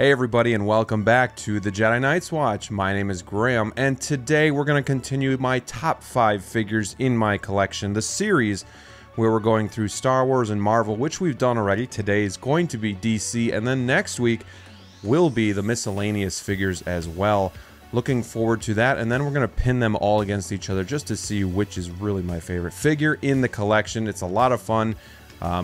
Hey everybody, and welcome back to the Jedi Night's Watch. My name is Graham, and today we're going to continue my top 5 figures in my collection, the series where we're going through Star Wars and Marvel, which we've done already. Today is going to be DC, and then next week will be the miscellaneous figures as well. Looking forward to that, and then we're going to pin them all against each other just to see which is really my favorite figure in the collection. It's a lot of fun.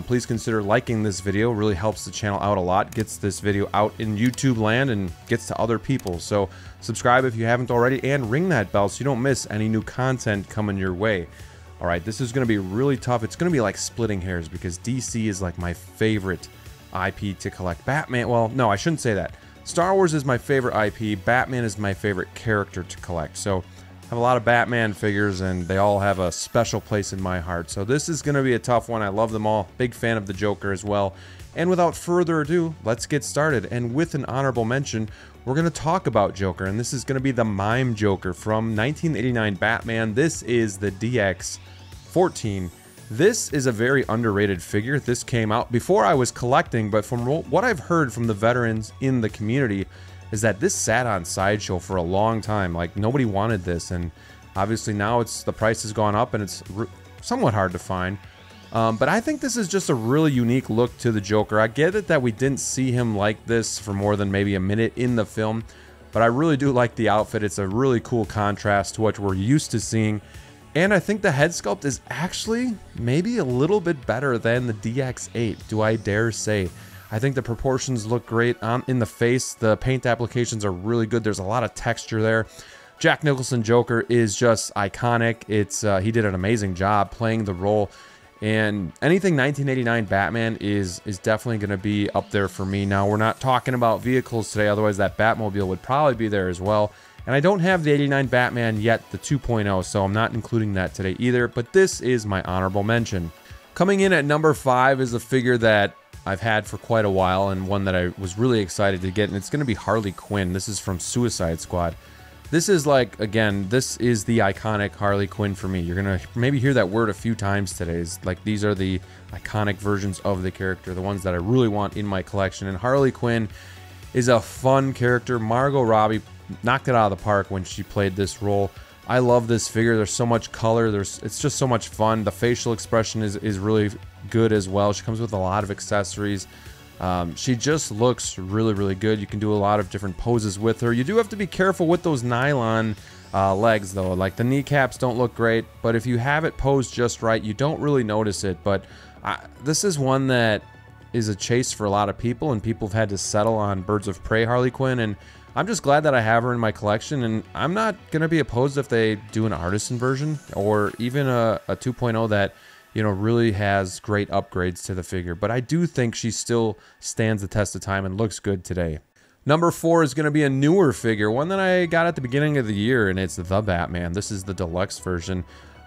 Please consider liking this video. It really helps the channel out a lot, gets this video out in YouTube land and gets to other people. So subscribe if you haven't already and ring that bell so you don't miss any new content coming your way. Alright, this is going to be really tough. It's going to be like splitting hairs because DC is like my favorite IP to collect. Batman, well, no, I shouldn't say that. Star Wars is my favorite IP. Batman is my favorite character to collect. So I have a lot of Batman figures and they all have a special place in my heart. So this is going to be a tough one. I love them all. Big fan of the Joker as well. And without further ado, let's get started. And with an honorable mention, we're going to talk about Joker. And this is going to be the Mime Joker from 1989 Batman. This is the DX14. This is a very underrated figure. This came out before I was collecting, but from what I've heard from the veterans in the community is that this sat on Sideshow for a long time. Like, nobody wanted this, and obviously now the price has gone up and it's somewhat hard to find. But I think this is just a really unique look to the Joker. I get it that we didn't see him like this for more than maybe a minute in the film, but I really do like the outfit. It's a really cool contrast to what we're used to seeing. And I think the head sculpt is actually maybe a little bit better than the DX8, do I dare say. I think the proportions look great in the face. The paint applications are really good. There's a lot of texture there. Jack Nicholson Joker is just iconic. He did an amazing job playing the role. And anything 1989 Batman is definitely going to be up there for me. Now, we're not talking about vehicles today, otherwise that Batmobile would probably be there as well. And I don't have the 89 Batman yet, the 2.0, so I'm not including that today either. But this is my honorable mention. Coming in at number 5 is a figure that I've had for quite a while and one that I was really excited to get, and it's going to be Harley Quinn. This is from Suicide Squad. This is like, again, this is the iconic Harley Quinn for me. You're going to maybe hear that word a few times today. Like, these are the iconic versions of the character, the ones that I really want in my collection. And Harley Quinn is a fun character. Margot Robbie knocked it out of the park when she played this role. I love this figure. There's so much color. It's just so much fun. The facial expression is really good as well. She comes with a lot of accessories. She just looks really, really good. You can do a lot of different poses with her. You do have to be careful with those nylon legs, though. Like, the kneecaps don't look great, but if you have it posed just right, you don't really notice it. But this is one that is a chase for a lot of people, and people have had to settle on Birds of Prey Harley Quinn, and I'm just glad that I have her in my collection, and I'm not going to be opposed if they do an artisan version or even a 2.0 that, you know, really has great upgrades to the figure. But I do think she still stands the test of time and looks good today. Number 4 is going to be a newer figure, one that I got at the beginning of the year, and it's the Batman. This is the deluxe version.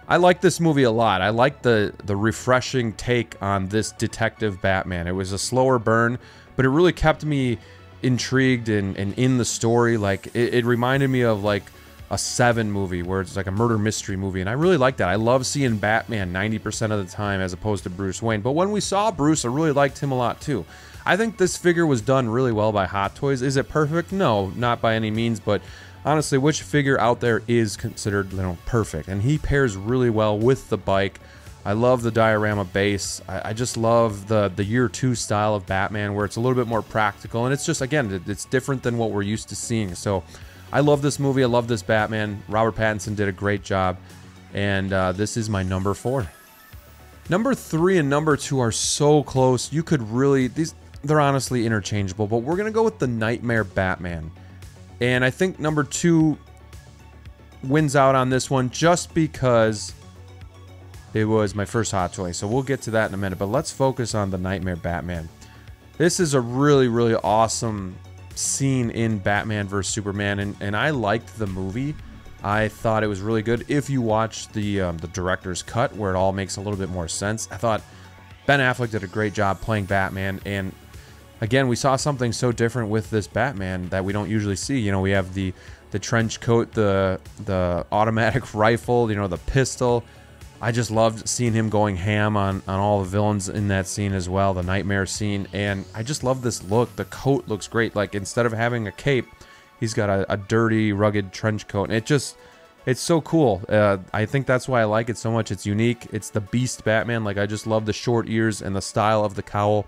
I like this movie a lot. I like the refreshing take on this detective Batman. It was a slower burn, but it really kept me intrigued and in the story. Like, it reminded me of like a Seven movie where it's like a murder mystery movie, and I really like that. I love seeing Batman 90% of the time as opposed to Bruce Wayne. But when we saw Bruce, I really liked him a lot too. I think this figure was done really well by Hot Toys. Is it perfect? No, not by any means, but honestly, which figure out there is considered, you know, perfect? And he pairs really well with the bike. I love the diorama base. I just love the year 2 style of Batman where it's a little bit more practical, and it's just, again, it's different than what we're used to seeing. So I love this movie. I love this Batman. Robert Pattinson did a great job, and this is my number 4. Number 3 and number 2 are so close. You could really, they're honestly interchangeable, but we're going to go with the Nightmare Batman. And I think number 2 wins out on this one just because it was my first Hot Toy. So we'll get to that in a minute, but let's focus on the Nightmare Batman. This is a really, really awesome scene in Batman vs Superman, and I liked the movie. I thought it was really good. If you watch the director's cut where it all makes a little bit more sense, I thought Ben Affleck did a great job playing Batman, and again, we saw something so different with this Batman that we don't usually see. You know, we have the trench coat, the automatic rifle, you know, the pistol. I just loved seeing him going ham on all the villains in that scene as well, the nightmare scene. And I just love this look. The coat looks great. Like, instead of having a cape, he's got a dirty, rugged trench coat. And it's so cool. I think that's why I like it so much. It's unique. It's the Beast Batman. Like, I just love the short ears and the style of the cowl.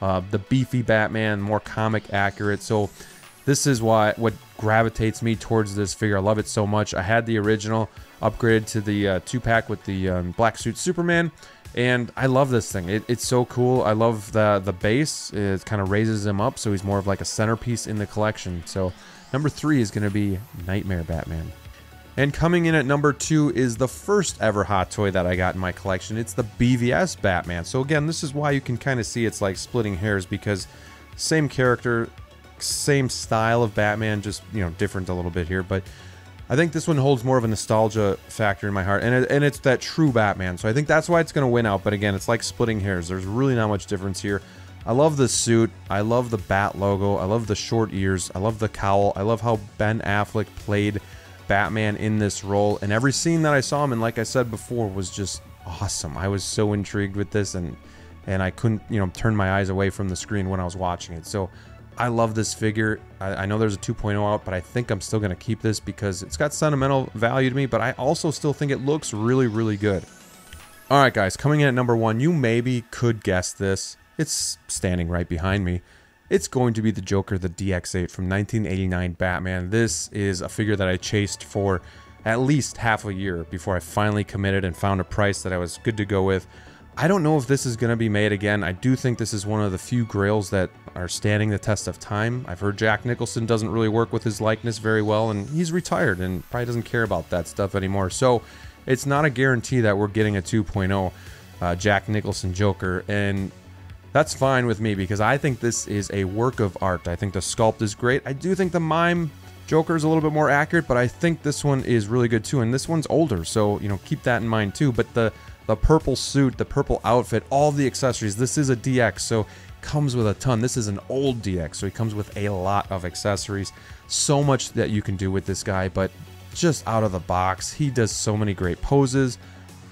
The beefy Batman, more comic accurate. So this is what gravitates me towards this figure. I love it so much. I had the original, upgraded to the 2-pack with the black suit Superman, and I love this thing. It's so cool. I love the base. It kind of raises him up, so he's more of like a centerpiece in the collection. So number 3 is going to be Nightmare Batman. And coming in at number 2 is the first ever hot toy that I got in my collection. It's the BVS Batman. So again, this is why you can kind of see it's like splitting hairs, because same character, same style of Batman, just, you know, different a little bit here. But I think this one holds more of a nostalgia factor in my heart, and it's that true Batman. So I think that's why it's going to win out. But again, it's like splitting hairs. There's really not much difference here. I love the suit. I love the Bat logo. I love the short ears. I love the cowl. I love how Ben Affleck played Batman in this role, and every scene that I saw him in, like I said before, was just awesome. I was so intrigued with this, and I couldn't, you know, turn my eyes away from the screen when I was watching it. So I love this figure. I know there's a 2.0 out, but I think I'm still going to keep this because it's got sentimental value to me, but I also still think it looks really, really good. Alright guys, coming in at number 1, you maybe could guess this. It's standing right behind me. It's going to be the Joker, the DX8 from 1989 Batman. This is a figure that I chased for at least half a year before I finally committed and found a price that I was good to go with. I don't know if this is going to be made again. I do think this is one of the few grails that are standing the test of time. I've heard Jack Nicholson doesn't really work with his likeness very well, and he's retired and probably doesn't care about that stuff anymore. So it's not a guarantee that we're getting a 2.0 Jack Nicholson Joker, and that's fine with me because I think this is a work of art. I think the sculpt is great. I do think the mime Joker is a little bit more accurate, but I think this one is really good too, and this one's older, so, you know, keep that in mind too. But the purple suit, the purple outfit, all the accessories, this is a DX, so comes with a ton. This is an old DX, so he comes with a lot of accessories. So much that you can do with this guy, but just out of the box, he does so many great poses.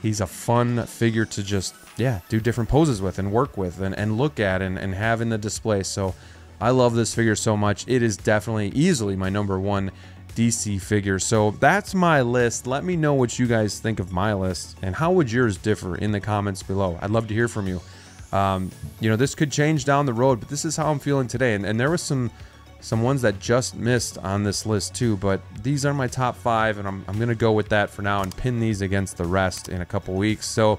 He's a fun figure to just, yeah, do different poses with and work with and look at and have in the display. So I love this figure so much. It is definitely easily my number 1 DC figure. So that's my list. Let me know what you guys think of my list, and how would yours differ in the comments below. I'd love to hear from you. You know, this could change down the road, but this is how I'm feeling today. And there was some ones that just missed on this list too, but these are my top 5, and I'm going to go with that for now and pin these against the rest in a couple weeks. So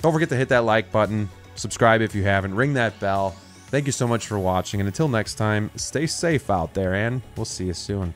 don't forget to hit that like button, subscribe if you haven't, ring that bell. Thank you so much for watching, and until next time, stay safe out there, and we'll see you soon.